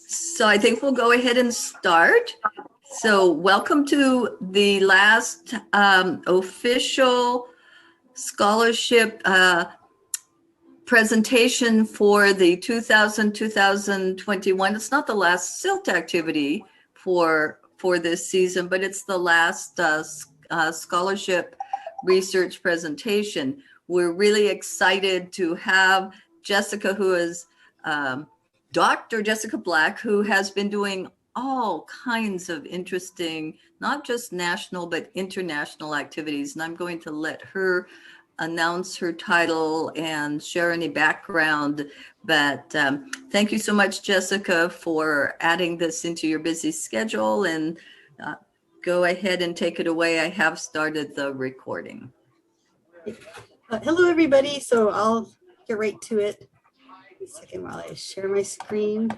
So I think we'll go ahead and start. So welcome to the last official scholarship presentation for the 2021. It's not the last SILT activity for this season, but it's the last scholarship research presentation. We're really excited to have Jessica, who is Dr. Jessica Black, who has been doing all kinds of interesting, not just national, but international activities. And I'm going to let her announce her title and share any background. But thank you so much, Jessica, for adding this into your busy schedule. And go ahead and take it away. I have started the recording. Hello, everybody. So I'll get right to it. A second while I share my screen.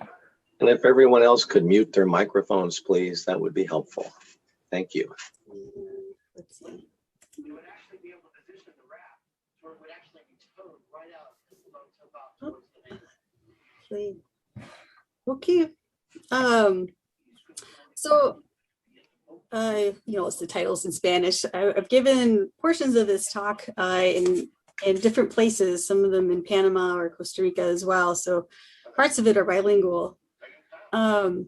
And if everyone else could mute their microphones, please, that would be helpful. Thank you. Let's see. Okay. It's the titles in Spanish. I've given portions of this talk in different places, some of them in Panama or Costa Rica as well. So parts of it are bilingual. I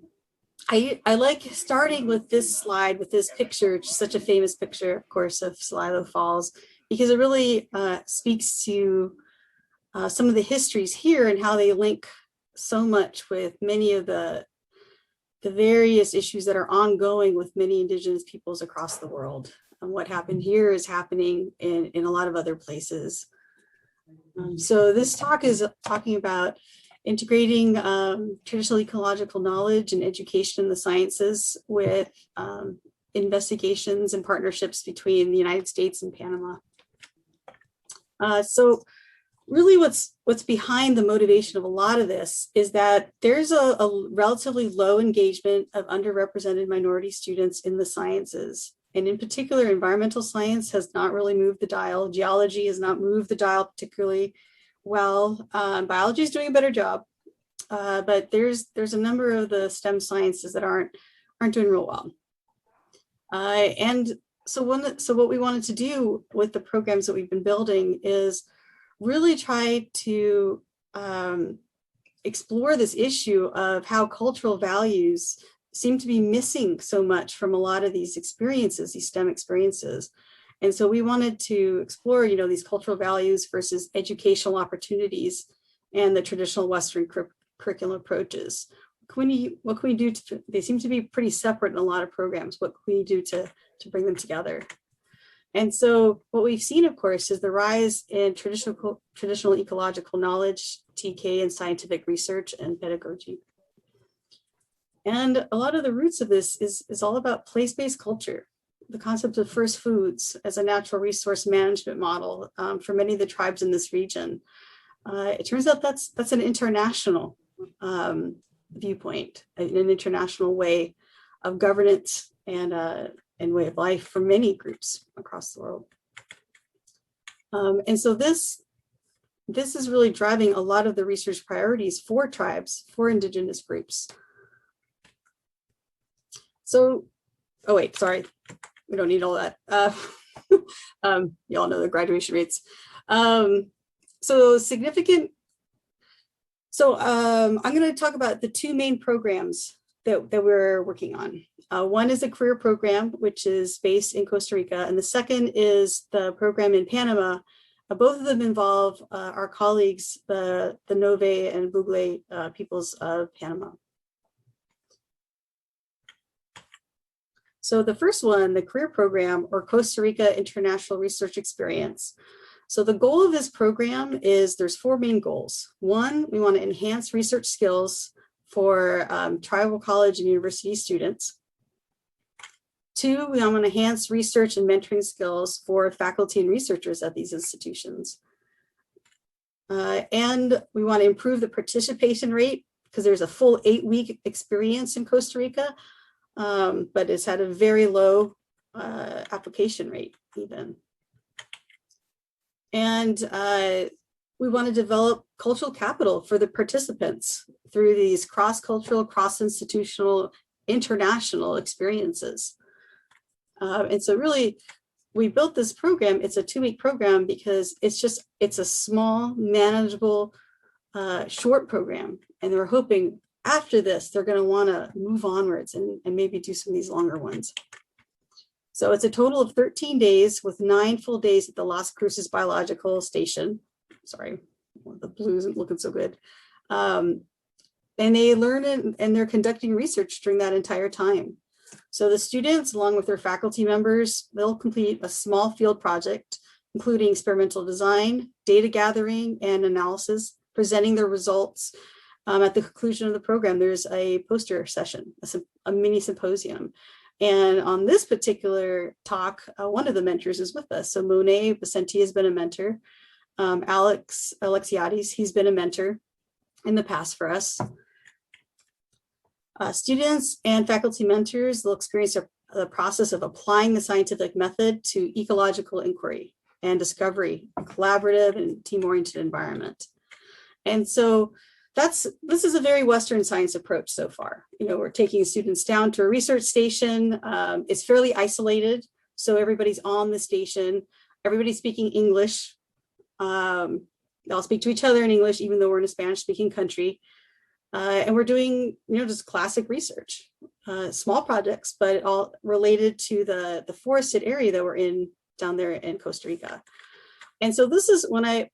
like starting with this slide, with this picture, which is such a famous picture, of course, of Celilo Falls, because it really speaks to some of the histories here and how they link so much with many of the various issues that are ongoing with many Indigenous peoples across the world. And what happened here is happening in a lot of other places. So this talk is talking about integrating traditional ecological knowledge and education in the sciences with investigations and partnerships between the United States and Panama. So really what's behind the motivation of a lot of this is that there's a relatively low engagement of underrepresented minority students in the sciences. And in particular, environmental science has not really moved the dial. Geology has not moved the dial particularly well. Biology is doing a better job, but there's a number of the STEM sciences that aren't doing real well. So what we wanted to do with the programs that we've been building is really try to explore this issue of how cultural values seem to be missing so much from a lot of these experiences, these STEM experiences. And so we wanted to explore, these cultural values versus educational opportunities and the traditional Western curriculum approaches. What can we do they seem to be pretty separate in a lot of programs. What can we do to bring them together? And so what we've seen, of course, is the rise in traditional ecological knowledge, TK, and scientific research and pedagogy. And a lot of the roots of this is all about place-based culture, the concept of first foods as a natural resource management model for many of the tribes in this region. It turns out that's an international viewpoint, an international way of governance and way of life for many groups across the world. And so this is really driving a lot of the research priorities for tribes, for Indigenous groups. So, oh wait, sorry, we don't need all that. You all know the graduation rates. I'm going to talk about the two main programs that we're working on. One is a career program, which is based in Costa Rica, and the second is the program in Panama. Both of them involve our colleagues, the Nove and Bugle peoples of Panama. So the first one, the career program, or Costa Rica International Research Experience. So the goal of this program is there's four main goals. One, we want to enhance research skills for tribal college and university students. Two, we want to enhance research and mentoring skills for faculty and researchers at these institutions. And we want to improve the participation rate because there's a full 8-week experience in Costa Rica, but it's had a very low application rate even. And we want to develop cultural capital for the participants through these cross-cultural, cross-institutional, international experiences. And so really, we built this program. It's a 2-week program because it's a small, manageable, short program. And we're hoping after this, they're going to want to move onwards and maybe do some of these longer ones. So it's a total of 13 days with 9 full days at the Las Cruces Biological Station. Sorry, the blue isn't looking so good. And they learn and they're conducting research during that entire time. So the students, along with their faculty members, they'll complete a small field project, including experimental design, data gathering, and analysis, presenting their results. At the conclusion of the program, there's a poster session, a mini symposium. And on this particular talk, one of the mentors is with us. So Monet Vicente has been a mentor. Alex Alexiades, he's been a mentor in the past for us. Students and faculty mentors will experience the process of applying the scientific method to ecological inquiry and discovery, a collaborative and team-oriented environment. And so this is a very Western science approach so far. You know, we're taking students down to a research station. It's fairly isolated. So everybody's on the station, everybody's speaking English. They'll speak to each other in English, even though we're in a Spanish-speaking country. And we're doing, just classic research, small projects, but all related to the forested area that we're in down there in Costa Rica. And so this is when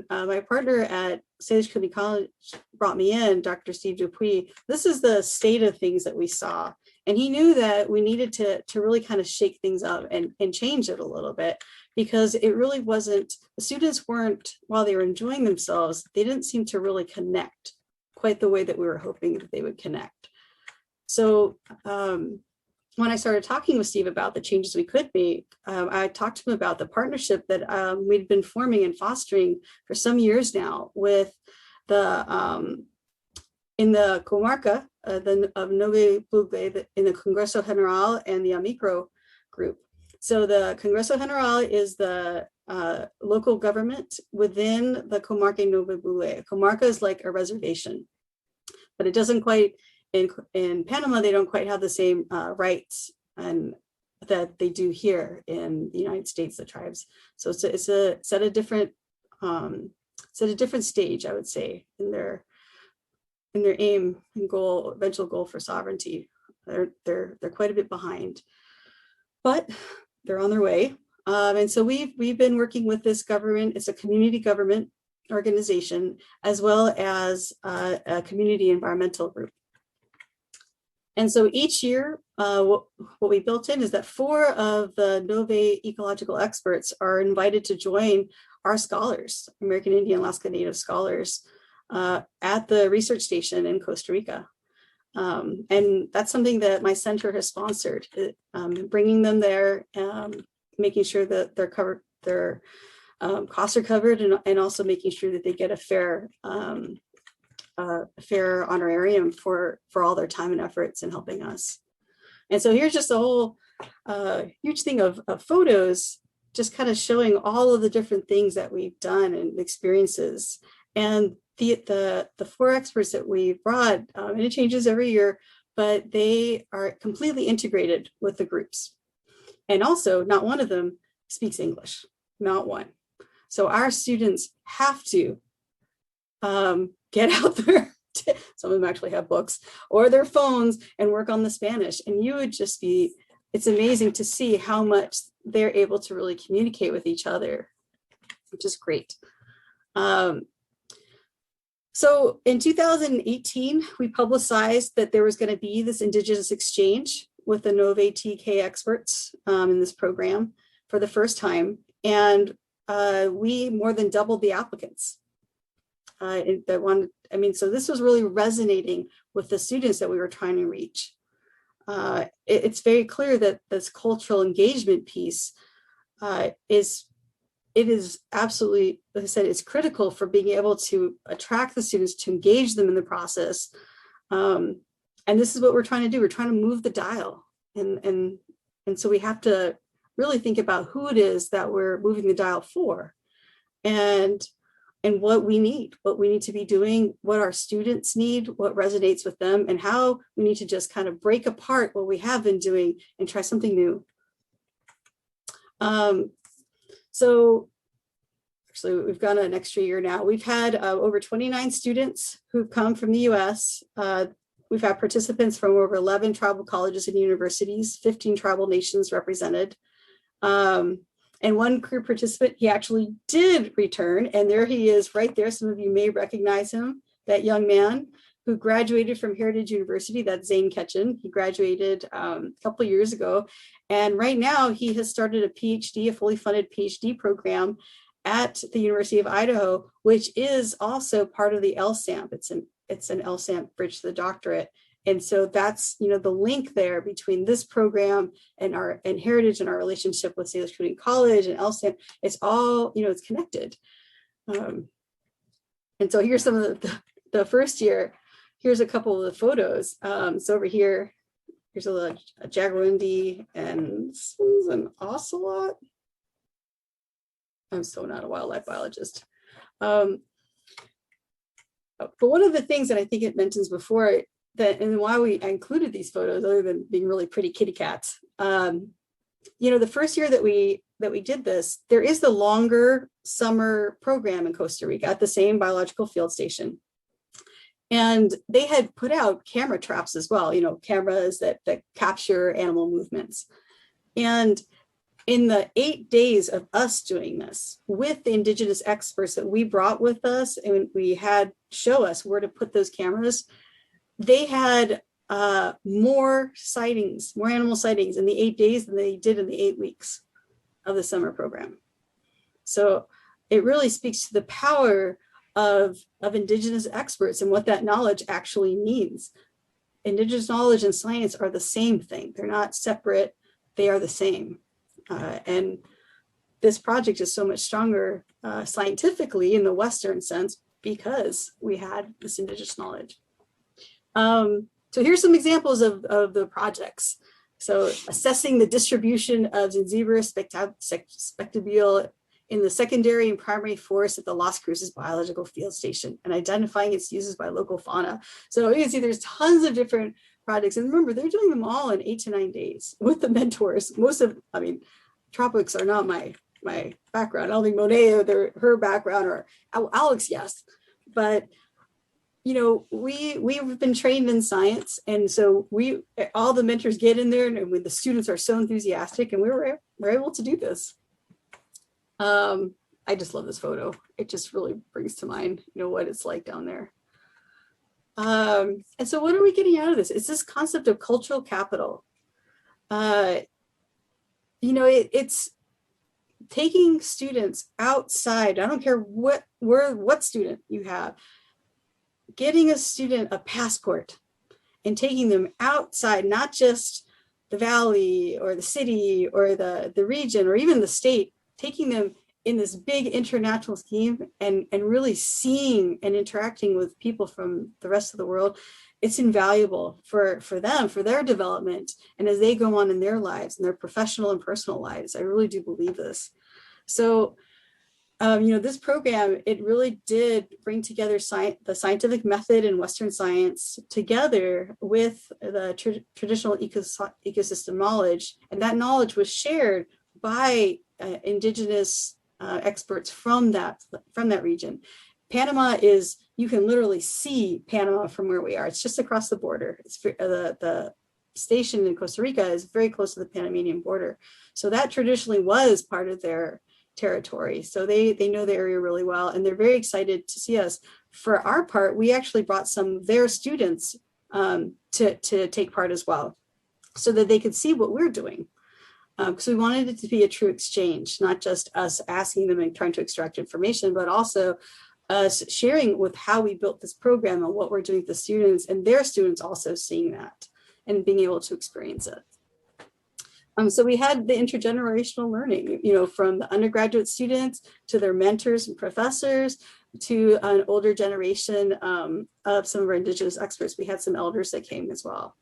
my partner at Salish Community College brought me in, Dr. Steve Dupuy, this is the state of things that we saw. And he knew that we needed to really kind of shake things up and change it a little bit, because it really wasn't, the students weren't, while they were enjoying themselves, they didn't seem to really connect quite the way that we were hoping that they would connect. So when I started talking with Steve about the changes we could make, I talked to him about the partnership that we'd been forming and fostering for some years now with in the Comarca of Nove Bugle, in the Congreso General and the Amicro group. So the Congreso General is the local government within the Comarca Nove Bugle. Comarca is like a reservation, but it doesn't quite, in Panama, they don't quite have the same rights and that they do here in the United States, the tribes. So it's at a different stage, I would say, in their aim and goal, eventual goal for sovereignty. They're quite a bit behind, but they're on their way. And so we've been working with this government. It's a community government organization, as well as a community environmental group. And so each year, what we built in is that 4 of the Nove ecological experts are invited to join our scholars, American Indian Alaska Native scholars, at the research station in Costa Rica. And that's something that my center has sponsored, bringing them there, making sure that they're covered, their costs are covered, and also making sure that they get a fair honorarium for all their time and efforts in helping us. And so here's just a whole huge thing of photos, just kind of showing all of the different things that we've done and experiences. And the 4 experts that we brought, and it changes every year, but they are completely integrated with the groups. And also, not one of them speaks English, not one. So our students have to get out there. Some of them actually have books or their phones and work on the Spanish. And you would just be, it's amazing to see how much they're able to really communicate with each other, which is great. So in 2018, we publicized that there was going to be this Indigenous exchange with the Nove TK experts in this program for the first time. And we more than doubled the applicants. So this was really resonating with the students that we were trying to reach. It's very clear that this cultural engagement piece is absolutely, like I said, it's critical for being able to attract the students, to engage them in the process. And this is what we're trying to do. We're trying to move the dial. And so we have to really think about who it is that we're moving the dial for. And and what we need to be doing, what our students need, what resonates with them, and how we need to just kind of break apart what we have been doing and try something new. So actually, we've gone an extra year now. We've had over 29 students who've come from the US. We've had participants from over 11 tribal colleges and universities, 15 tribal nations represented. And one career participant, he actually did return, and there he is right there. Some of you may recognize him, that young man who graduated from Heritage University, that's Zane Ketchen. He graduated a couple of years ago. And right now he has started a Ph.D., a fully funded Ph.D. program at the University of Idaho, which is also part of the LSAMP. It's an LSAMP Bridge to the Doctorate. And so that's, you know, the link there between this program and Heritage and our relationship with Salish Community College and LSAMP. It's all, you know, it's connected. And so here's some of the first year. Here's a couple of the photos. So over here, here's a jaguarundi and this one's an ocelot. I'm so not a wildlife biologist. But one of the things that I think it mentions before that, and why I included these photos, other than being really pretty kitty cats, you know, the first year that we did this, there is the longer summer program in Costa Rica at the same biological field station. And they had put out camera traps as well, you know, cameras that capture animal movements. And in the 8 days of us doing this with the indigenous experts that we brought with us and we had show us where to put those cameras, they had more sightings, more animal sightings in the 8 days than they did in the 8 weeks of the summer program. So it really speaks to the power of indigenous experts and what that knowledge actually means. Indigenous knowledge and science are the same thing. They're not separate, they are the same. And this project is so much stronger scientifically in the Western sense because we had this indigenous knowledge. So here's some examples of the projects. So assessing the distribution of Zanzibar spectabile in the secondary and primary forests at the Las Cruces Biological Field Station and identifying its uses by local fauna. So you can see there's tons of different projects. And remember, they're doing them all in 8 to 9 days with the mentors. I mean, tropics are not my background. I don't think Monet, her background, or Alex, yes. But you know, we've been trained in science, and so all the mentors get in there, and when the students are so enthusiastic, and we're able to do this. I just love this photo. It just really brings to mind, you know, what it's like down there. And so, what are we getting out of this? It's this concept of cultural capital. You know, it's taking students outside. I don't care what student you have. Getting a student a passport and taking them outside, not just the valley or the city or the region or even the state, taking them in this big international scheme and really seeing and interacting with people from the rest of the world, it's invaluable for them, for their development, and as they go on in their lives, in their professional and personal lives. I really do believe this. So you know, this program, it really did bring together the scientific method and Western science together with the traditional ecosystem knowledge. And that knowledge was shared by indigenous experts from that region. Panama is, you can literally see Panama from where we are. It's just across the border. It's the station in Costa Rica is very close to the Panamanian border. So that traditionally was part of their territory. So they know the area really well, and they're very excited to see us. For our part, we actually brought some of their students to take part as well, so that they could see what we're doing. Because we wanted it to be a true exchange, not just us asking them and trying to extract information, but also us sharing with how we built this program and what we're doing with the students, and their students also seeing that and being able to experience it. So we had the intergenerational learning, you know, from the undergraduate students to their mentors and professors to an older generation of some of our indigenous experts. We had some elders that came as well.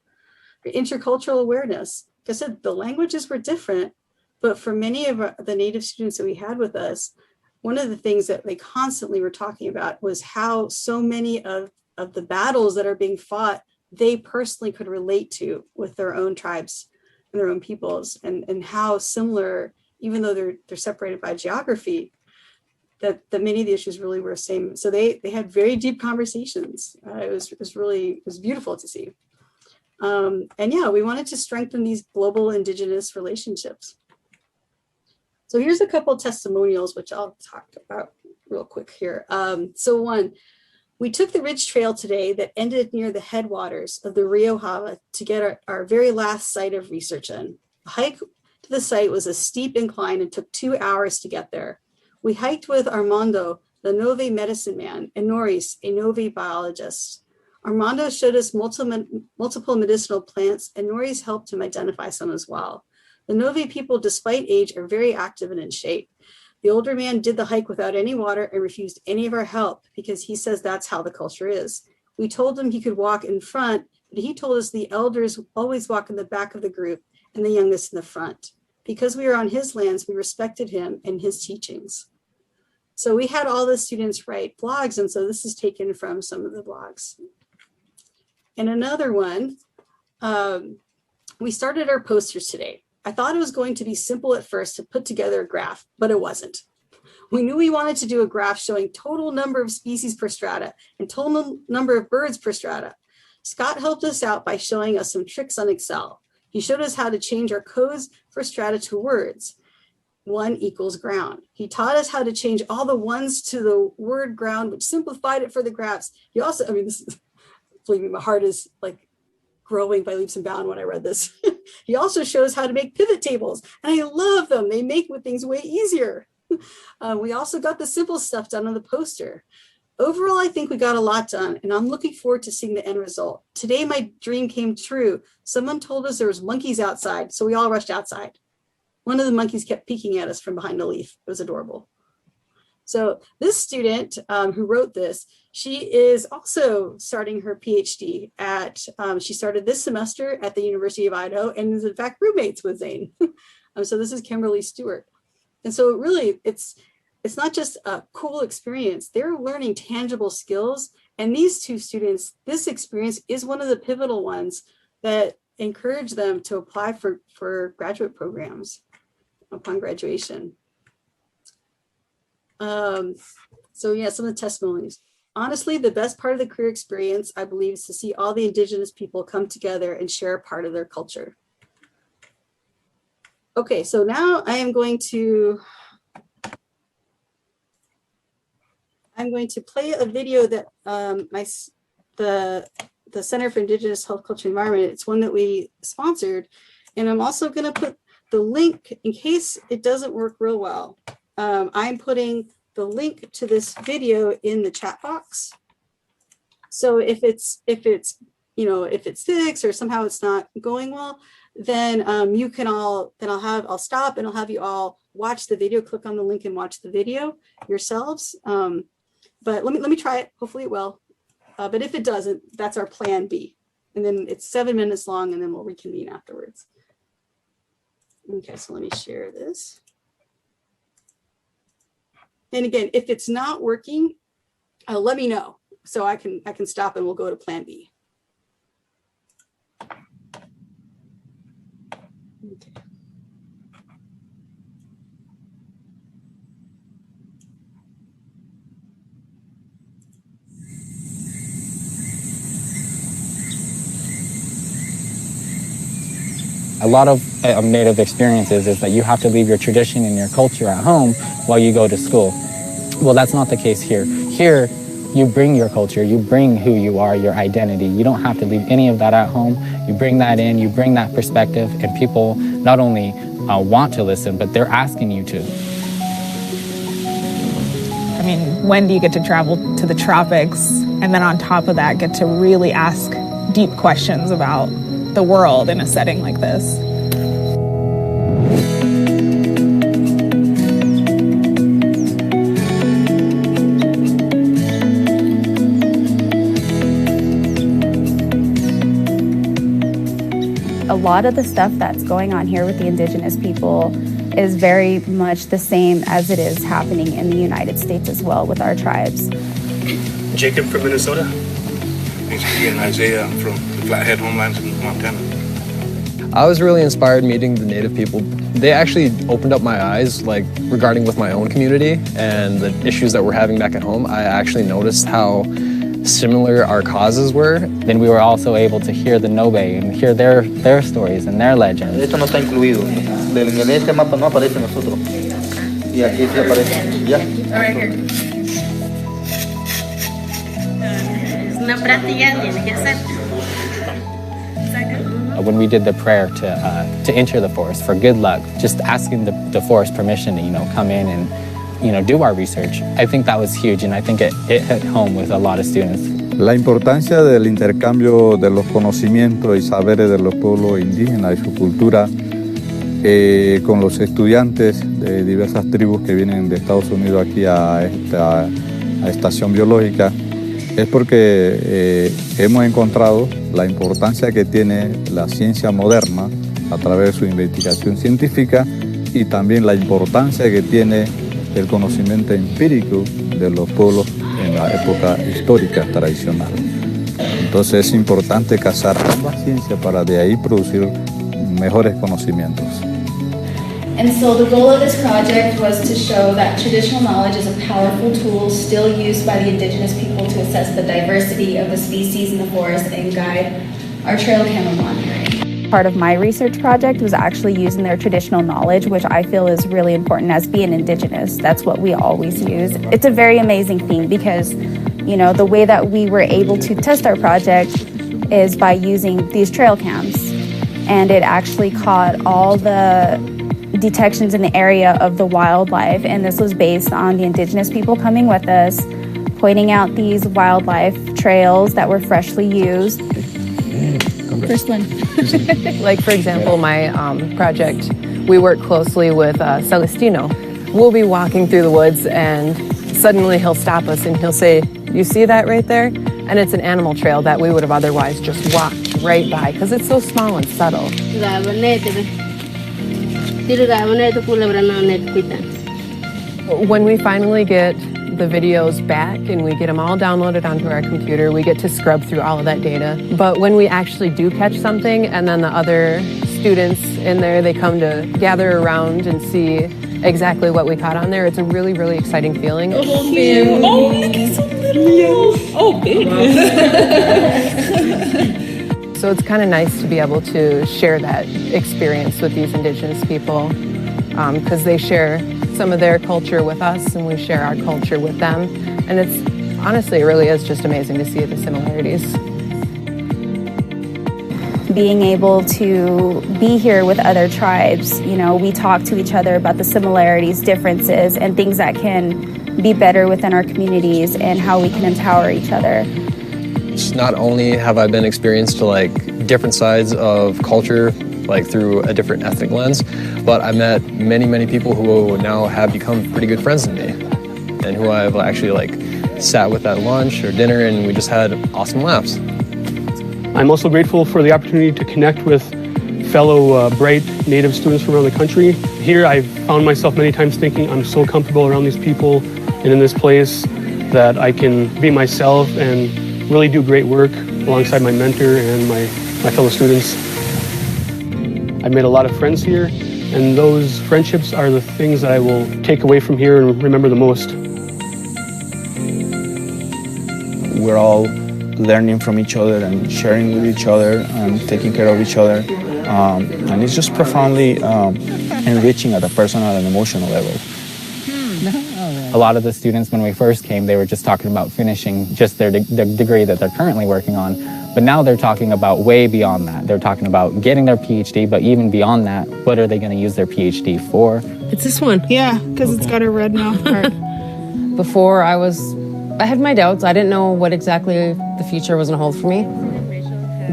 Intercultural awareness. Like I said, the languages were different, but for many of the Native students that we had with us, one of the things that they constantly were talking about was how so many of the battles that are being fought, they personally could relate to with their own tribes and their own peoples, and how similar, even though they're separated by geography, that many of the issues really were the same. So they had very deep conversations. It was beautiful to see. And yeah, we wanted to strengthen these global Indigenous relationships. So here's a couple of testimonials, which I'll talk about real quick here. So one, we took the ridge trail today that ended near the headwaters of the Rio Java to get our very last site of research in. The hike to the site was a steep incline and took 2 hours to get there. We hiked with Armando, the Nove medicine man, and Norris, a Nove biologist. Armando showed us multiple medicinal plants, and Norris helped him identify some as well. The Nove people, despite age, are very active and in shape. The older man did the hike without any water and refused any of our help because he says that's how the culture is. We told him he could walk in front, but he told us the elders always walk in the back of the group and the youngest in the front. Because we were on his lands, we respected him and his teachings. So we had all the students write blogs, and so this is taken from some of the blogs. And another one, we started our posters today. I thought it was going to be simple at first to put together a graph, but it wasn't. We knew we wanted to do a graph showing total number of species per strata and total number of birds per strata. Scott helped us out by showing us some tricks on Excel. He showed us how to change our codes for strata to words. 1 equals ground. He taught us how to change all the ones to the word ground, which simplified it for the graphs. He also, believe me, my heart is like growing by leaps and bounds when I read this. He also shows how to make pivot tables, and I love them. They make things way easier. We also got the simple stuff done on the poster. Overall, I think we got a lot done, and I'm looking forward to seeing the end result. Today, my dream came true. Someone told us there was monkeys outside, so we all rushed outside. One of the monkeys kept peeking at us from behind a leaf. It was adorable. So this student who wrote this, she is also starting her Ph.D. She started this semester at the University of Idaho and is in fact roommates with Zane. So this is Kimberly Stewart. And so really, it's not just a cool experience. They're learning tangible skills. And these two students, this experience is one of the pivotal ones that encourage them to apply for graduate programs upon graduation. So yeah, some of the testimonies. Honestly, the best part of the career experience, I believe, is to see all the Indigenous people come together and share a part of their culture. Okay, so now I'm going to play a video that the Center for Indigenous Health, Culture, and Environment, it's one that we sponsored. And I'm also going to put the link in case it doesn't work real well. I'm putting the link to this video in the chat box. So if it's fixed or somehow it's not going well, then I'll stop and I'll have you all watch the video, click on the link and watch the video yourselves. But let me try it. Hopefully it will. But if it doesn't, that's our plan B. And then it's 7 minutes long and then we'll reconvene afterwards. Okay, so let me share this. And again, if it's not working, let me know so I can stop and we'll go to plan B. Okay. A lot of Native experiences is that you have to leave your tradition and your culture at home while you go to school. Well, that's not the case here. Here, you bring your culture, you bring who you are, your identity. You don't have to leave any of that at home. You bring that in, you bring that perspective, and people not only want to listen, but they're asking you to. I mean, when do you get to travel to the tropics and then on top of that get to really ask deep questions about the world in a setting like this? A lot of the stuff that's going on here with the Indigenous people is very much the same as it is happening in the United States as well with our tribes. Jacob from Minnesota. H.D. and Isaiah. I'm from the Flathead Homelands in Montana. I was really inspired meeting the Native people. They actually opened up my eyes, like, regarding with my own community and the issues that we're having back at home. I actually noticed how similar our causes were. Then we were also able to hear the Nobe and hear their stories and their legends. Esto no está incluido. En este mapa no aparece nosotros. Y aquí sí aparece. Ya. Right here. Es una práctica, tiene que hacer. When we did the prayer to enter the forest for good luck, just asking the forest permission to, come in and, do our research, I think that was huge, and I think it hit home with a lot of students. La importancia del intercambio de los conocimientos y saberes de los pueblos indígenas y su cultura con los estudiantes de diversas tribus que vienen de Estados Unidos aquí a esta estación biológica es porque hemos encontrado la importancia que tiene la ciencia moderna a través de su investigación científica y también la importancia que tiene el conocimiento empírico de los pueblos en la época histórica tradicional. Entonces es importante casar ambas ciencias para de ahí producir mejores conocimientos. And so the goal of this project was to show that traditional knowledge is a powerful tool still used by the indigenous people to assess the diversity of the species in the forest and guide our trail camera monitoring. Part of my research project was actually using their traditional knowledge, which I feel is really important as being indigenous. That's what we always use. It's a very amazing thing because, the way that we were able to test our project is by using these trail cams. And it actually caught all the detections in the area of the wildlife, and this was based on the indigenous people coming with us, pointing out these wildlife trails that were freshly used. First one. Like, for example, my project, we work closely with Celestino. We'll be walking through the woods and suddenly he'll stop us and he'll say, "You see that right there?" And it's an animal trail that we would have otherwise just walked right by because it's so small and subtle. When we finally get the videos back and we get them all downloaded onto our computer, we get to scrub through all of that data. But when we actually do catch something and then the other students in there, they come to gather around and see exactly what we caught on there, it's a really, really exciting feeling. Oh, cute. Oh, look, it's so little. Oh, big. So it's kind of nice to be able to share that experience with these indigenous people because they share some of their culture with us and we share our culture with them. And honestly, it really is just amazing to see the similarities. Being able to be here with other tribes, we talk to each other about the similarities, differences, and things that can be better within our communities and how we can empower each other. Not only have I been experienced to different sides of culture, through a different ethnic lens, but I met many, many people who now have become pretty good friends to me and who I've actually sat with at lunch or dinner and we just had awesome laughs. I'm also grateful for the opportunity to connect with fellow bright Native students from around the country. Here I've found myself many times thinking I'm so comfortable around these people and in this place that I can be myself and really do great work alongside my mentor and my fellow students. I've made a lot of friends here, and those friendships are the things that I will take away from here and remember the most. We're all learning from each other and sharing with each other and taking care of each other. And it's just profoundly enriching at a personal and emotional level. A lot of the students, when we first came, they were just talking about finishing just their degree that they're currently working on. But now they're talking about way beyond that. They're talking about getting their Ph.D., but even beyond that, what are they going to use their Ph.D. for? It's this one. Yeah, because it's got a red mouth part. Before I had my doubts. I didn't know what exactly the future was going to hold for me.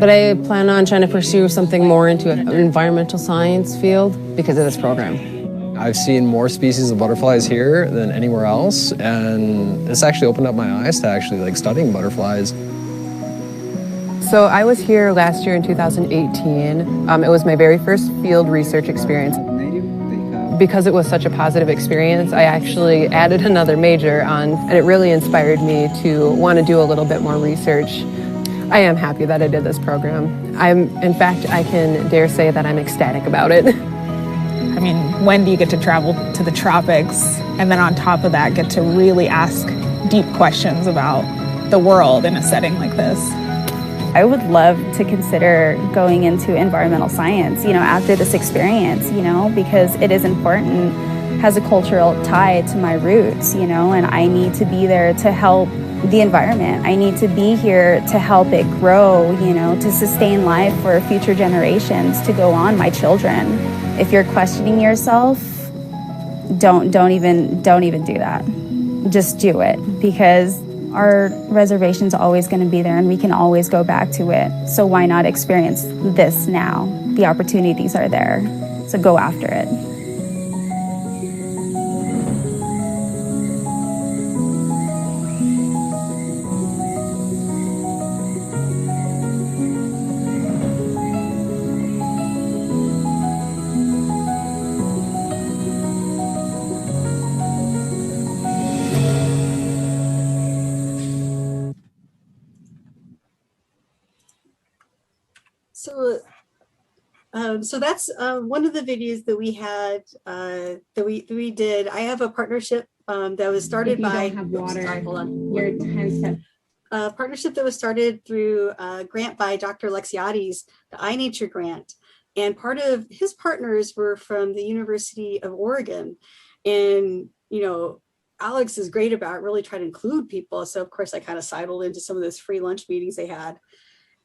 But I plan on trying to pursue something more into an environmental science field because of this program. I've seen more species of butterflies here than anywhere else, and it's actually opened up my eyes to actually studying butterflies. So I was here last year in 2018. It was my very first field research experience. because it was such a positive experience, I actually added another major on, and it really inspired me to want to do a little bit more research. I am happy that I did this program. In fact, I can dare say that I'm ecstatic about it. I mean, when do you get to travel to the tropics and then on top of that get to really ask deep questions about the world in a setting like this? I would love to consider going into environmental science, after this experience, because it is important, has a cultural tie to my roots, and I need to be there to help the environment. I need to be here to help it grow, to sustain life for future generations to go on, my children. If you're questioning yourself, don't even do that. Just do it, because our reservation's always going to be there and we can always go back to it. So why not experience this now? The opportunities are there, so go after it. So that's one of the videos that we had that we did. I have a partnership that was started by. Hold on. Your 10-step. Partnership that was started through a grant by Dr. Alexiades, the iNature grant, and part of his partners were from the University of Oregon, and Alex is great about really trying to include people. So of course I kind of sidled into some of those free lunch meetings they had.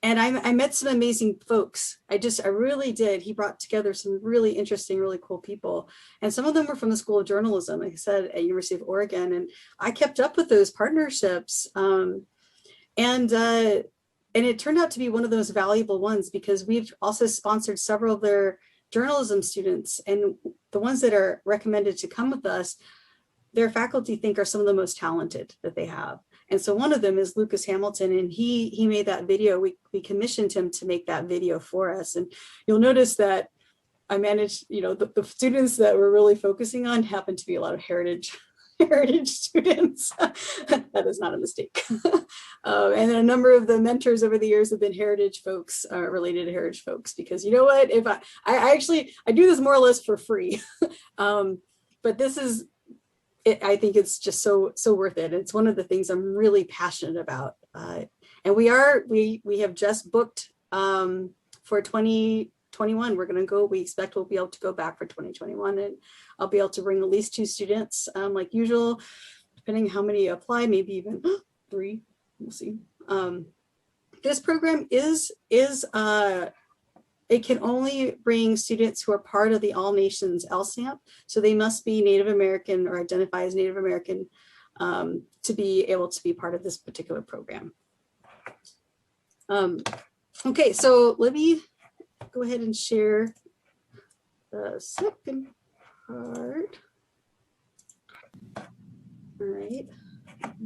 And I met some amazing folks. I really did. He brought together some really interesting, really cool people. And some of them were from the School of Journalism, like I said, at University of Oregon. And I kept up with those partnerships. And it turned out to be one of those valuable ones, because we've also sponsored several of their journalism students. And the ones that are recommended to come with us, their faculty think are some of the most talented that they have. And so one of them is Lucas Hamilton, and he made that video. We commissioned him to make that video for us. And you'll notice that I managed, the students that we're really focusing on happen to be a lot of heritage students. That is not a mistake. And then a number of the mentors over the years have been heritage folks, related to heritage folks, because you know what, if I do this more or less for free, but this is, I think it's just so worth it. It's one of the things I'm really passionate about. And we have just booked for 2021. We're going to we expect we'll be able to go back for 2021, and I'll be able to bring at least 2 students, like usual, depending how many apply, maybe even 3, we'll see. This program it can only bring students who are part of the All Nations LSAMP. So they must be Native American or identify as Native American to be able to be part of this particular program. Okay, so let me go ahead and share the second part. All right,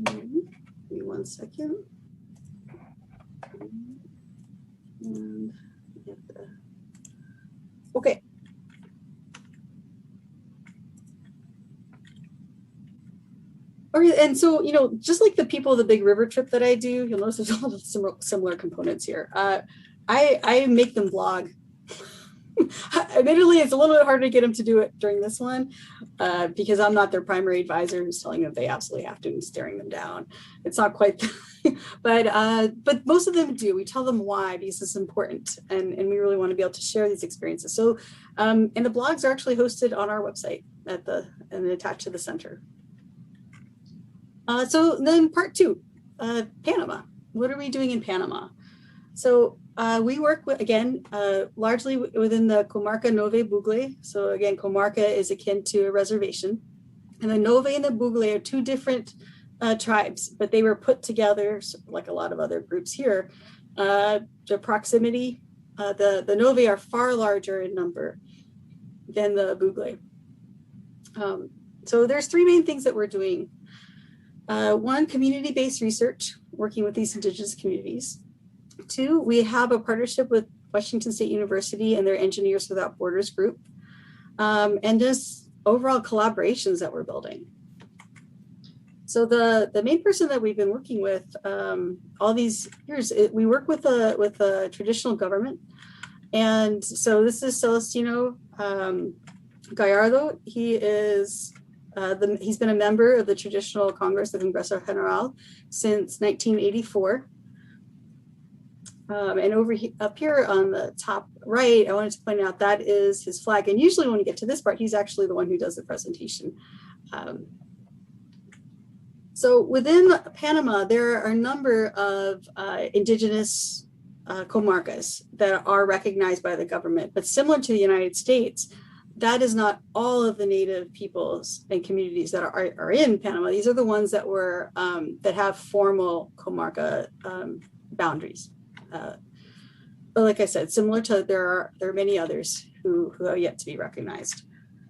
give me 1 second. And okay. Okay, and so, just like the people of the Big River trip that I do, you'll notice there's a lot of similar components here. I make them blog. Admittedly, it's a little bit harder to get them to do it during this one because I'm not their primary advisor who's telling them they absolutely have to and staring them down. It's not quite, but most of them do. We tell them why, because it's important, and we really want to be able to share these experiences. So, and the blogs are actually hosted on our website and attached to the center. So then part 2, Panama. What are we doing in Panama? So we work with, again, largely within the Comarca Nove Bugle. So again, Comarca is akin to a reservation. And the Nove and the Bugle are 2 different tribes, but they were put together, like a lot of other groups here. The proximity, the Nove are far larger in number than the Bugle. So there's 3 main things that we're doing. 1, community-based research, working with these indigenous communities. 2, we have a partnership with Washington State University and their Engineers Without Borders group. And just overall collaborations that we're building. So the main person that we've been working with all these years, we work with a traditional government. And so this is Celestino Gallardo. He is he's been a member of the Traditional Congress, the Congreso General, since 1984. And up here on the top right, I wanted to point out that is his flag. And usually when we get to this part, he's actually the one who does the presentation. So within Panama, there are a number of indigenous comarcas that are recognized by the government, but similar to the United States, that is not all of the native peoples and communities that are in Panama. These are the ones that were that have formal comarca boundaries. But like I said, similar to there are many others who have yet to be recognized.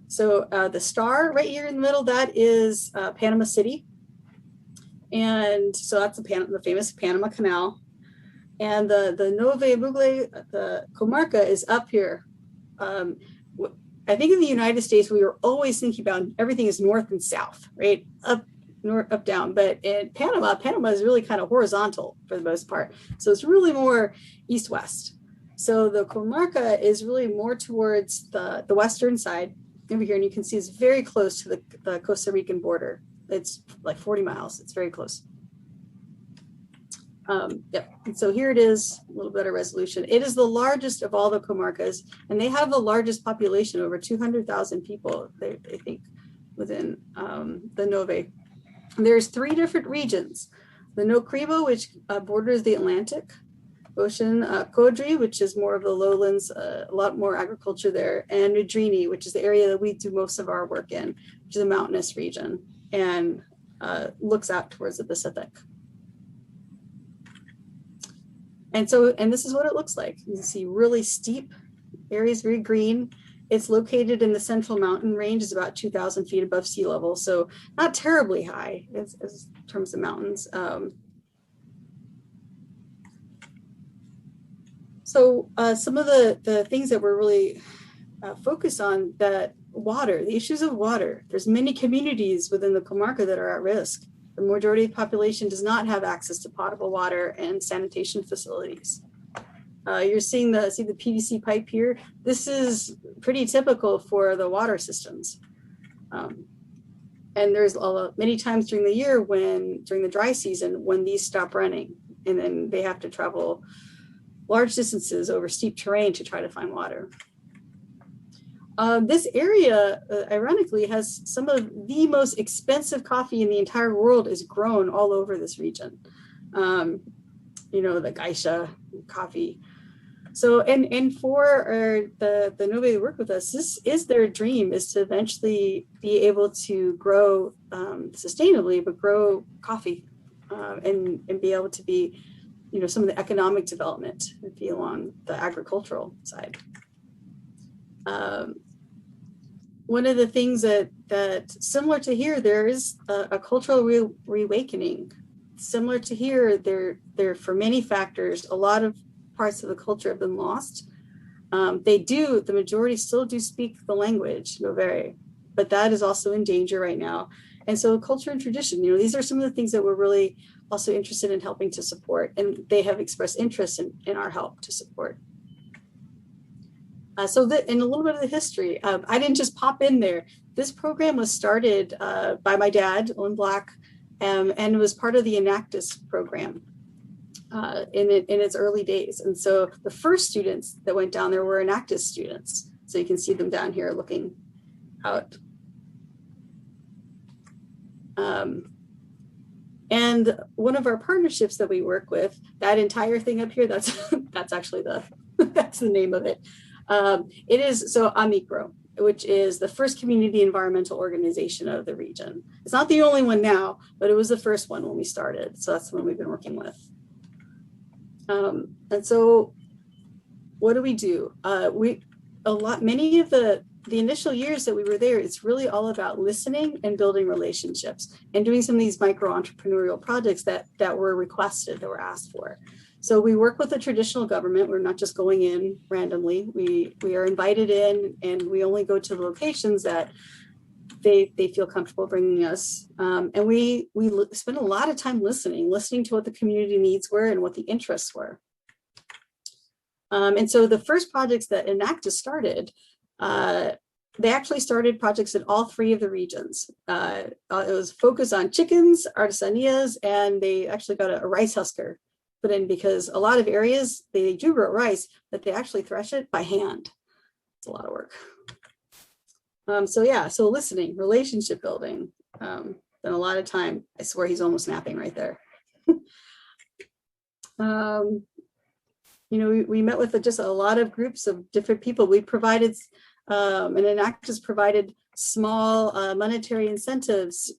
So the star right here in the middle, that is Panama City. And so that's the famous Panama Canal. And the Nove Bugle, the comarca, is up here. I think in the United States, we were always thinking about everything is north and south, right? Up, north, up, down. But in Panama is really kind of horizontal for the most part. So it's really more east-west. So the comarca is really more towards the western side over here. And you can see it's very close to the Costa Rican border. It's like 40 miles. It's very close. Yep. And so here it is, a little better resolution. It is the largest of all the comarcas, and they have the largest population, over 200,000 people, they think, within the Nove. And there's 3 different regions. The Nocribo, which borders the Atlantic Ocean, Codri, which is more of the lowlands, a lot more agriculture there, and Nudrini, which is the area that we do most of our work in, which is a mountainous region, and looks out towards the Pacific. And this is what it looks like. You can see really steep areas, very green. It's located in the central mountain range, is about 2,000 feet above sea level. So not terribly high as in terms of mountains. Some of the things that we're really focused on, that water, the issues of water. There's many communities within the comarca that are at risk. The majority of the population does not have access to potable water and sanitation facilities. You're seeing the PVC pipe here. This is pretty typical for the water systems. And there's many times during the year during the dry season, when these stop running, and then they have to travel large distances over steep terrain to try to find water. This area, ironically, has some of the most expensive coffee in the entire world is grown all over this region. You know, the geisha coffee. So, and for the Nove who work with us, this is their dream, is to eventually be able to grow sustainably, but grow coffee and be able to be, you know, some of the economic development would be along the agricultural side. One of the things that similar to here, there is a cultural reawakening. Similar to here, there for many factors, a lot of parts of the culture have been lost. The majority still do speak the language, Novere, but that is also in danger right now. And so culture and tradition, you know, these are some of the things that we're really also interested in helping to support, and they have expressed interest in our help to support. And a little bit of the history, I didn't just pop in there. This program was started by my dad, Owen Black, and it was part of the Enactus program in its early days. And so the first students that went down there were Enactus students. So you can see them down here looking out. And one of our partnerships that we work with, that entire thing up here, that's actually that's the name of it. It is Amicro, which is the first community environmental organization of the region. It's not the only one now, but it was the first one when we started. So that's the one we've been working with. And so what do? Many of the initial years that we were there, it's really all about listening and building relationships and doing some of these micro-entrepreneurial projects that were requested, that were asked for. So we work with the traditional government. We're not just going in randomly. We are invited in, and we only go to the locations that they feel comfortable bringing us. And we spend a lot of time listening to what the community needs were and what the interests were. And so the first projects that Enactus started, they actually started projects in all 3 of the regions. It was focused on chickens, artesanias, and they actually got a rice husker put in, because a lot of areas, they do grow rice, but they actually thresh it by hand. It's a lot of work. So yeah, so listening, relationship building, spent a lot of time. I swear he's almost napping right there. You know, we met with just a lot of groups of different people. We provided, and Enactus provided small monetary incentives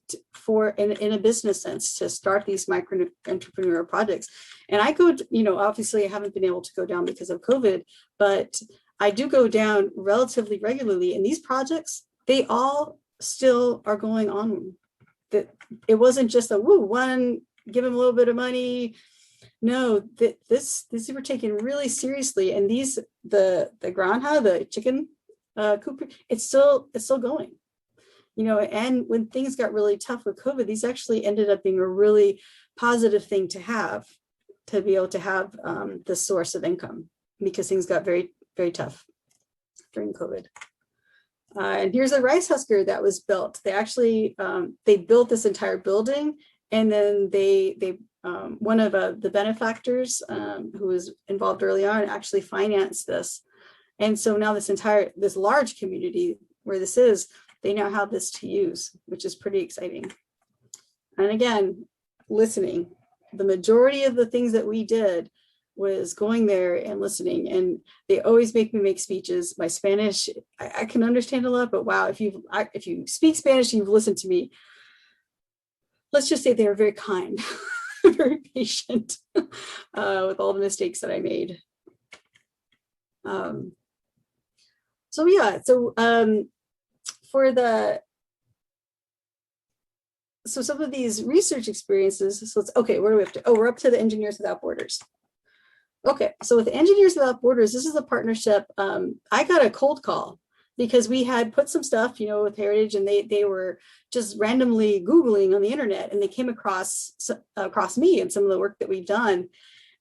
in a business sense to start these micro entrepreneurial projects. And I go, you know, obviously I haven't been able to go down because of COVID, but I do go down relatively regularly. And these projects, they all still are going on. That it wasn't just a one, give them a little bit of money. No, this were taken really seriously. And these, the granja, the chicken coop, it's still going. You know, and when things got really tough with COVID, these actually ended up being a really positive thing to have, to be able to have this source of income, because things got very, very tough during COVID. And here's a rice husker that was built. They actually, they built this entire building, and then they one of the benefactors who was involved early on actually financed this. And so now this large community where this is, they now have this to use, which is pretty exciting. And again, listening. The majority of the things that we did was going there and listening. And they always make me make speeches. My Spanish, I can understand a lot, but wow, if you speak Spanish, you've listened to me. Let's just say they were very kind, very patient with all the mistakes that I made. So yeah, so so some of these research experiences, so it's okay, where do we have to, we're up to the Engineers Without Borders. Okay, so with Engineers Without Borders, this is a partnership. I got a cold call because we had put some stuff, you know, with Heritage, and they were just randomly Googling on the internet, and they came across me and some of the work that we've done.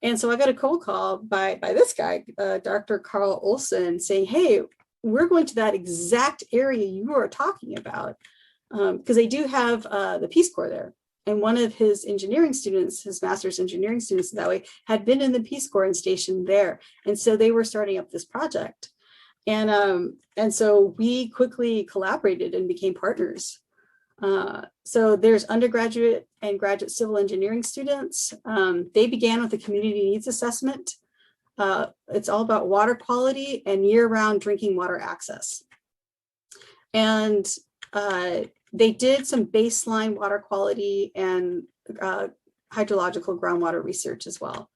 And so I got a cold call by this guy, Dr. Carl Olson, saying, hey, we're going to that exact area you are talking about, because they do have the Peace Corps there. And one of his engineering students, his master's engineering students that way, had been in the Peace Corps and stationed there. And so they were starting up this project. And so we quickly collaborated and became partners. So there's undergraduate and graduate civil engineering students. They began with a community needs assessment. It's all about water quality and year-round drinking water access. And they did some baseline water quality and hydrological groundwater research as well.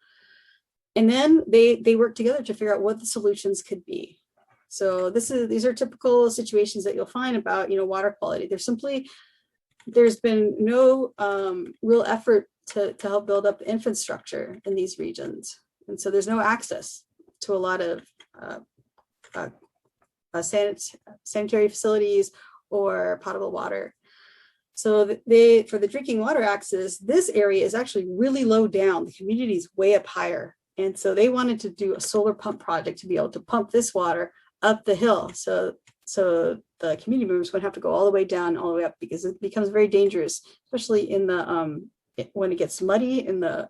And then they worked together to figure out what the solutions could be. So these are typical situations that you'll find about, you know, water quality. There's been no real effort to help build up infrastructure in these regions. And so there's no access to a lot of sanitary facilities or potable water. So for the drinking water access, this area is actually really low down. The community is way up higher. And so they wanted to do a solar pump project to be able to pump this water up the hill. So the community members would have to go all the way down, all the way up, because it becomes very dangerous, especially in the when it gets muddy in the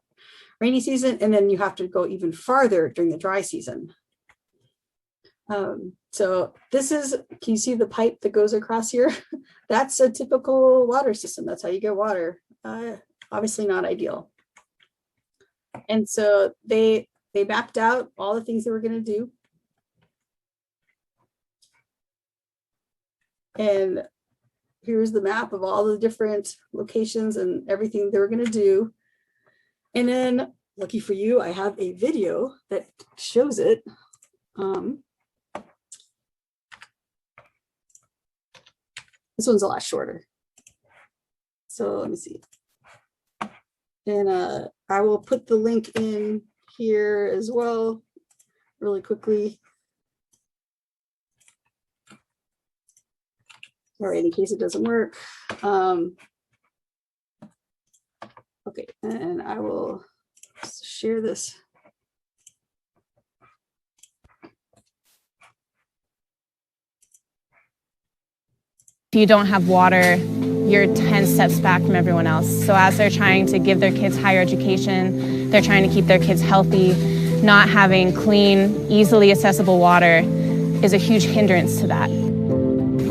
rainy season, and then you have to go even farther during the dry season. So this is, can you see the pipe that goes across here? That's a typical water system. That's how you get water. Obviously not ideal. And so they mapped out all the things they were going to do. And here's the map of all the different locations and everything they were going to do. And then, lucky for you, I have a video that shows it. This one's a lot shorter. So let me see. And I will put the link in here as well, really quickly. All right, in case it doesn't work. Okay, and I will share this. If you don't have water, you're 10 steps back from everyone else. So as they're trying to give their kids higher education, they're trying to keep their kids healthy, not having clean, easily accessible water is a huge hindrance to that.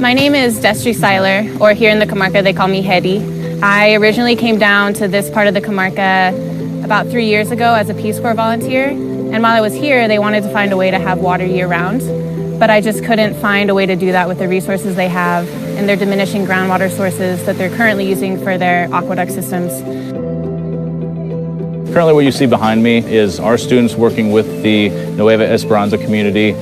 My name is Destry Seiler, or here in the Comarca they call me Hedy. I originally came down to this part of the Comarca about 3 years ago as a Peace Corps volunteer. And while I was here, they wanted to find a way to have water year round. But I just couldn't find a way to do that with the resources they have and their diminishing groundwater sources that they're currently using for their aqueduct systems. Currently what you see behind me is our students working with the Nueva Esperanza community,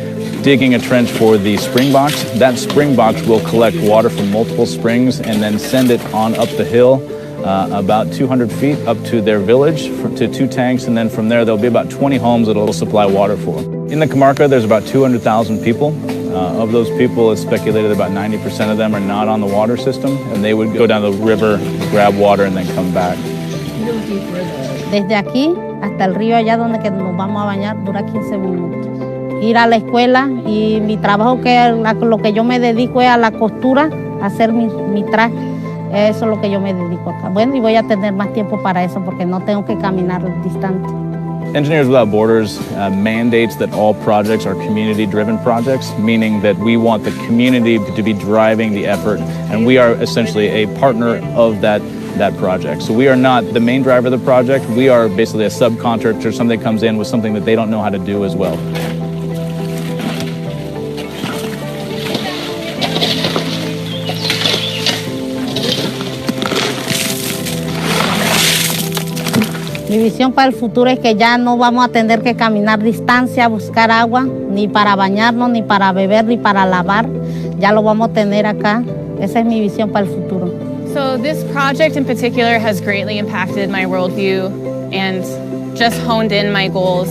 digging a trench for the spring box. That spring box will collect water from multiple springs and then send it on up the hill about 200 feet up to their village to 2 tanks, and then from there there'll be about 20 homes that it'll supply water for. In the Comarca there's about 200,000 people. Of those people, it's speculated about 90% of them are not on the water system, and they would go down the river, grab water, and then come back. Desde aquí hasta el río allá donde que nos vamos a bañar dura 15 minutos. Ir a la escuela y mi trabajo, que lo que yo me dedico es a la costura, a hacer mi traje. Eso es lo que yo me dedico acá. Bueno, y voy a tener más tiempo para eso porque no tengo que caminar distante. Engineers Without Borders mandates that all projects are community-driven projects, meaning that we want the community to be driving the effort, and we are essentially a partner of that project. So we are not the main driver of the project. We are basically a subcontractor. Somebody comes in with something that they don't know how to do as well. Mi visión para el futuro es que ya no vamos a tener que caminar distancia a buscar agua, ni para bañarnos, ni para beber, ni para lavar. Ya lo vamos a tener acá. Esa es mi visión para el futuro. So this project in particular has greatly impacted my worldview and just honed in my goals.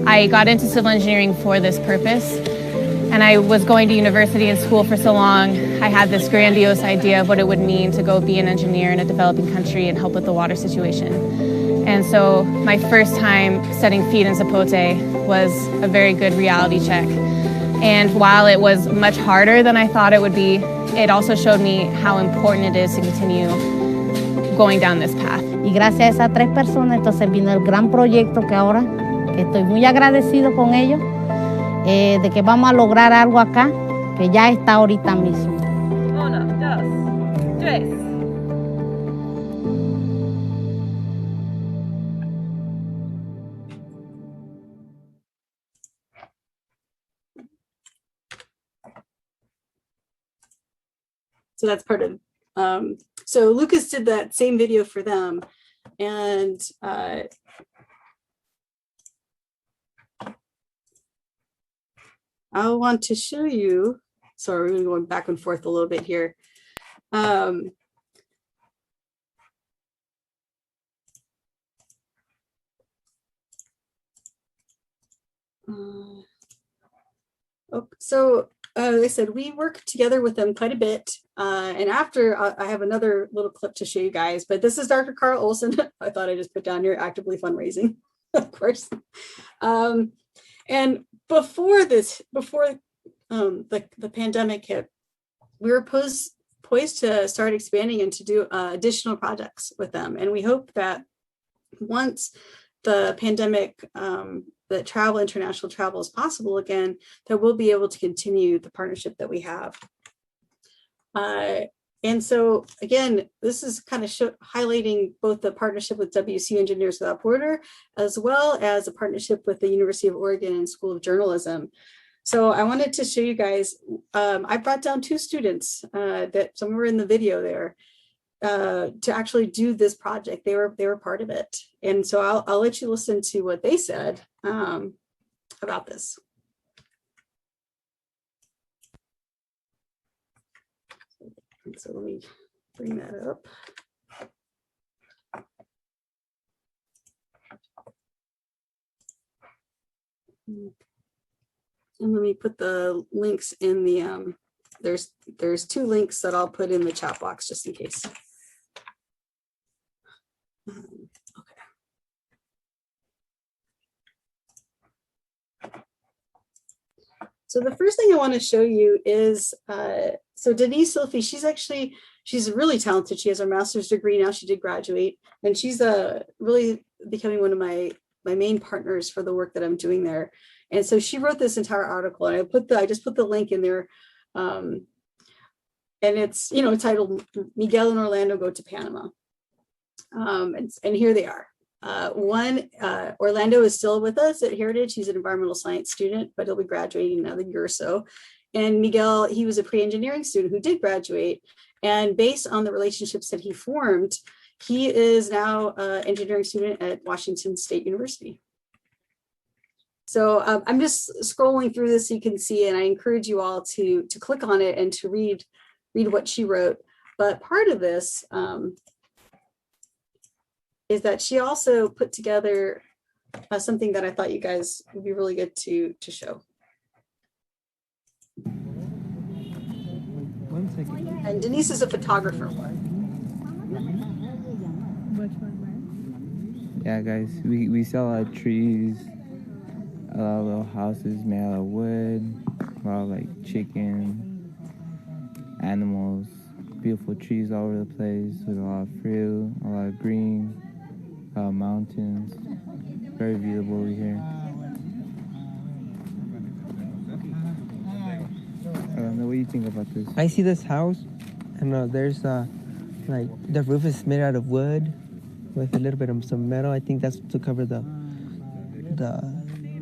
I got into civil engineering for this purpose, and I was going to university and school for so long. I had this grandiose idea of what it would mean to go be an engineer in a developing country and help with the water situation. And so my first time setting feet in Zapote was a very good reality check. And while it was much harder than I thought it would be, it also showed me how important it is to continue going down this path. Y gracias a esas 3 personas, entonces vino el gran proyecto que ahora, que estoy muy agradecido con ellos, de que vamos a lograr algo acá, que ya está ahorita mismo. 1, 2, 3. So that's part of, so Lucas did that same video for them. And I want to show you, sorry, we're going back and forth a little bit here. They said we work together with them quite a bit. And after, I have another little clip to show you guys, but this is Dr. Carl Olson. I thought I just put down here, actively fundraising, of course. And before the pandemic hit, we were poised to start expanding and to do additional projects with them. And we hope that once the pandemic, that international travel is possible again, that we'll be able to continue the partnership that we have. And so again, this is kind of highlighting both the partnership with WCU Engineers Without Borders, as well as a partnership with the University of Oregon and School of Journalism. So I wanted to show you guys, I brought down 2 students that some were in the video there, to actually do this project. They were part of it. And so I'll let you listen to what they said about this. So let me bring that up. And let me put the links in the there's 2 links that I'll put in the chat box just in case. Okay. So the first thing I want to show you is, so Denise Silphy, she's really talented. She has her master's degree now. She did graduate, and she's really becoming one of my main partners for the work that I'm doing there. And so she wrote this entire article, and I just put the link in there. And it's, titled Miguel and Orlando Go to Panama. And here they are. Orlando is still with us at Heritage. He's an environmental science student, but he'll be graduating in another year or so. And Miguel, he was a pre-engineering student who did graduate. And based on the relationships that he formed, he is now an engineering student at Washington State University. So I'm just scrolling through this so you can see, and I encourage you all to click on it and to read what she wrote. But part of this is that she also put together something that I thought you guys would be really good to show. One second. And Denise is a photographer. Yeah, guys, we sell a lot of trees, a lot of little houses made out of wood, a lot of like chicken, animals, beautiful trees all over the place with a lot of fruit, a lot of green, mountains, very beautiful over here. What do you think about this? I see this house, and there's like the roof is made out of wood with a little bit of some metal. I think that's to cover the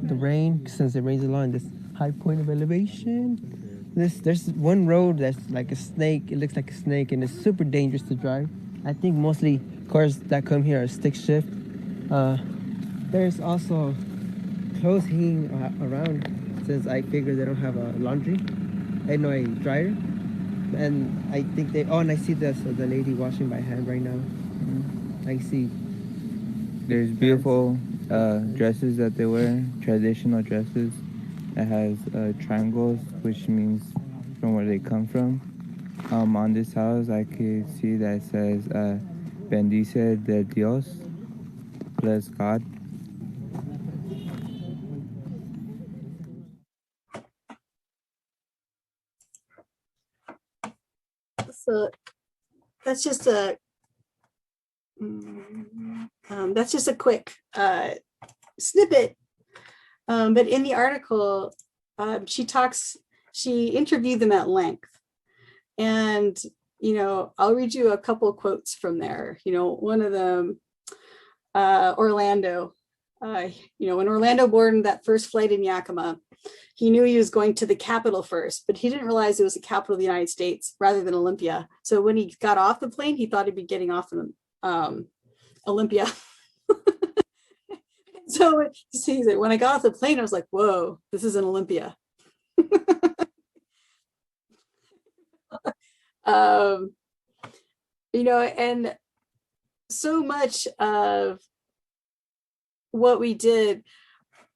rain, since it rains a lot in this high point of elevation. There's one road that's like a snake. It looks like a snake, and it's super dangerous to drive. I think mostly cars that come here are stick shift. There's also clothes hanging around, since I figure they don't have a laundry. I know a dryer, and I think and I see the lady washing by hand right now. I see. There's beautiful dresses that they wear, traditional dresses that has triangles, which means from where they come from. On this house, I could see that it says Bendice de Dios, bless God. So that's just a quick snippet. But in the article, she interviewed them at length. And, I'll read you a couple of quotes from there. One of them, Orlando, when Orlando boarded that first flight in Yakima, he knew he was going to the capital first, but he didn't realize it was the capital of the United States rather than Olympia. So when he got off the plane, he thought he'd be getting off in Olympia. So he said, when I got off the plane, I was like, whoa, this is an Olympia. And so much of what we did,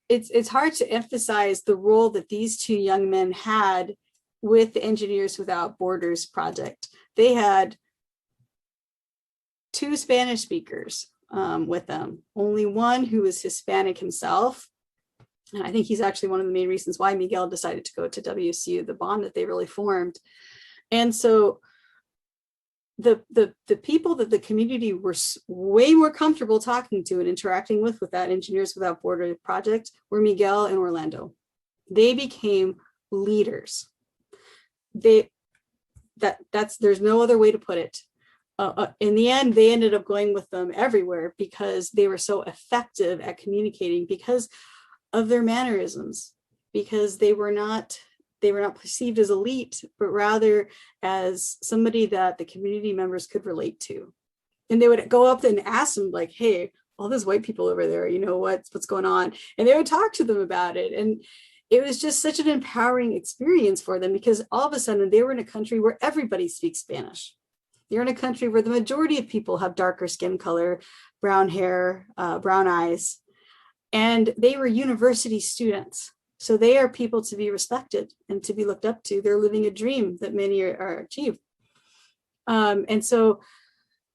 it's hard to emphasize the role that these 2 young men had with the Engineers Without Borders project. They had 2 Spanish speakers with them, only one who was Hispanic himself. And I think he's actually one of the main reasons why Miguel decided to go to WSU, the bond that they really formed. And so the people that the community were way more comfortable talking to and interacting with that Engineers Without Borders project were Miguel and Orlando. They became leaders. There's no other way to put it. In the end, they ended up going with them everywhere because they were so effective at communicating because of their mannerisms, because they were not perceived as elite, but rather as somebody that the community members could relate to. And they would go up and ask them like, hey, all those white people over there, what's going on? And they would talk to them about it. And it was just such an empowering experience for them because all of a sudden they were in a country where everybody speaks Spanish. You're in a country where the majority of people have darker skin color, brown hair, brown eyes, and they were university students. So they are people to be respected and to be looked up to. They're living a dream that many are achieved. And so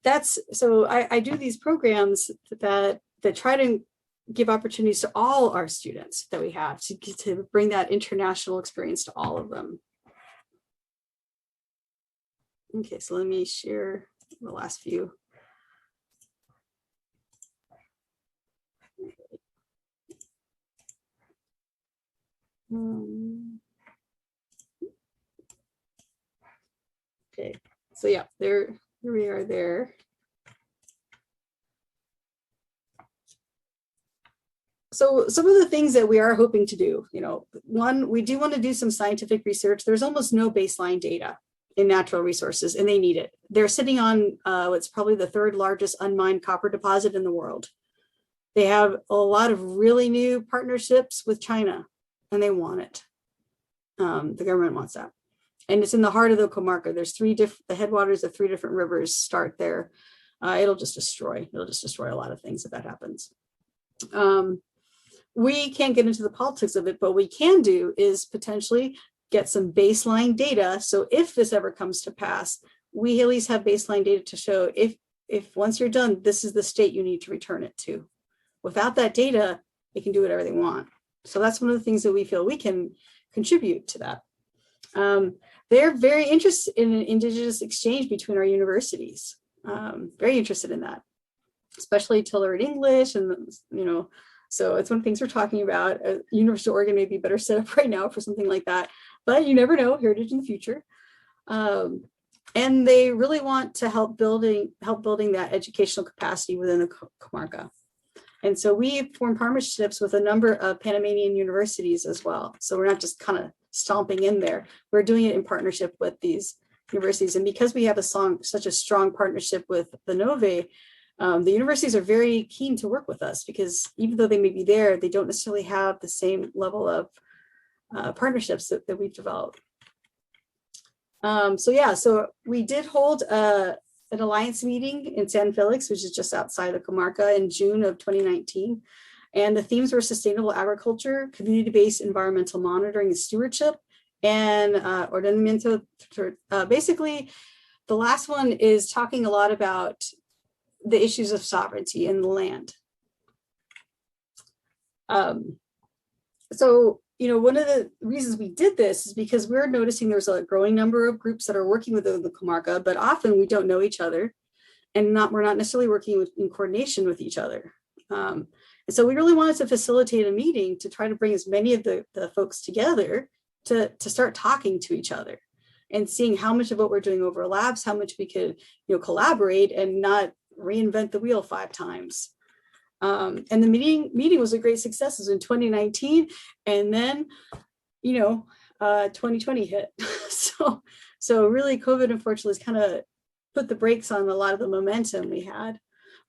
I do these programs that try to give opportunities to all our students that we have to bring that international experience to all of them. Okay, so let me share the last few. Okay, so yeah, here we are there. So some of the things that we are hoping to do, one, we do want to do some scientific research. There's almost no baseline data in natural resources, and they need it. They're sitting on what's probably the third largest unmined copper deposit in the world. They have a lot of really new partnerships with China, and they want it. The government wants that. And it's in the heart of the comarca. There's the headwaters of 3 different rivers start there. It'll just destroy a lot of things if that happens. We can't get into the politics of it, but what we can do is potentially get some baseline data. So if this ever comes to pass, we at least have baseline data to show if once you're done, this is the state you need to return it to. Without that data, they can do whatever they want. So that's one of the things that we feel we can contribute to that. They're very interested in an indigenous exchange between our universities. Very interested in that, especially to learn English and, so it's one of the things we're talking about. University of Oregon may be better set up right now for something like that, but you never know, heritage in the future. And they really want to help building that educational capacity within the comarca. And so we form partnerships with a number of Panamanian universities as well. So we're not just kind of stomping in there. We're doing it in partnership with these universities. And because we have such a strong partnership with the Nove, the universities are very keen to work with us because even though they may be there, they don't necessarily have the same level of partnerships that we've developed. So we did hold an alliance meeting in San Felix, which is just outside the comarca, in June of 2019. And the themes were sustainable agriculture, community-based environmental monitoring and stewardship, and ordenamiento. Basically, the last one is talking a lot about the issues of sovereignty in the land. One of the reasons we did this is because we're noticing there's a growing number of groups that are working within the comarca, but often we don't know each other, and we're not necessarily working in coordination with each other. And so we really wanted to facilitate a meeting to try to bring as many of the folks together to start talking to each other and seeing how much of what we're doing overlaps, how much we could collaborate and not reinvent the wheel 5 times. And the meeting was a great success. It was in 2019, and then 2020 hit. so really COVID unfortunately has kind of put the brakes on a lot of the momentum we had.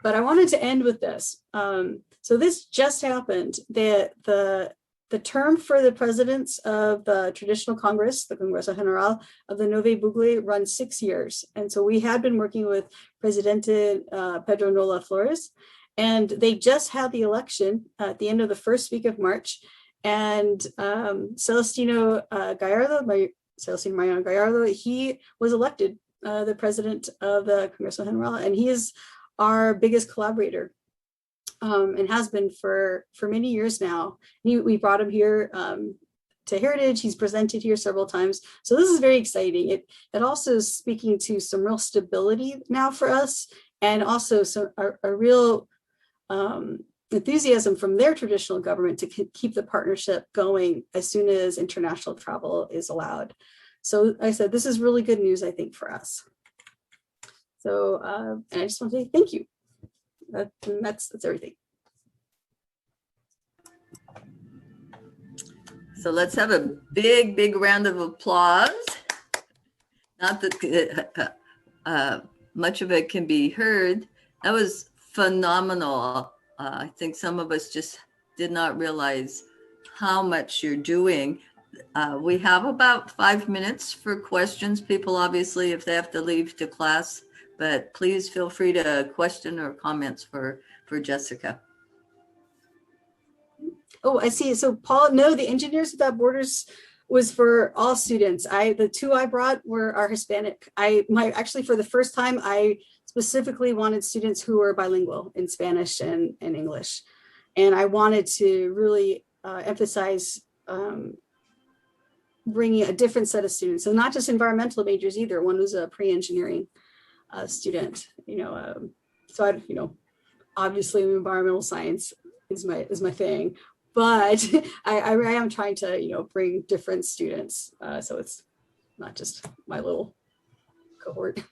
But I wanted to end with this. So this just happened. The term for the presidents of the Traditional Congress, the Congreso General of the Nove Bugle, runs 6 years. And so we had been working with Presidente Pedro Nola Flores, and they just had the election at the end of the first week of March. And Celestino Mariano Gallardo, he was elected the president of the Congreso General, and he is our biggest collaborator. And has been for many years now. We brought him here to Heritage. He's presented here several times. So this is very exciting. It also is speaking to some real stability now for us, and also a real enthusiasm from their traditional government to keep the partnership going as soon as international travel is allowed. So like I said, this is really good news, I think, for us. So and I just want to say thank you. That's everything. So let's have a big round of applause. Not that much of it can be heard. That was phenomenal. I think some of us just did not realize how much you're doing. We have about 5 minutes for questions. People, obviously, if they have to leave to class, but please feel free to question or comments for Jessica. Oh, I see. So Paul, no, the Engineers Without Borders was for all students. The two I brought are Hispanic. Actually, for the first time, I specifically wanted students who were bilingual in Spanish and English. And I wanted to really emphasize bringing a different set of students. So not just environmental majors either. One was a pre-engineering student, so obviously environmental science is my thing, but I am trying to, bring different students. So it's not just my little cohort.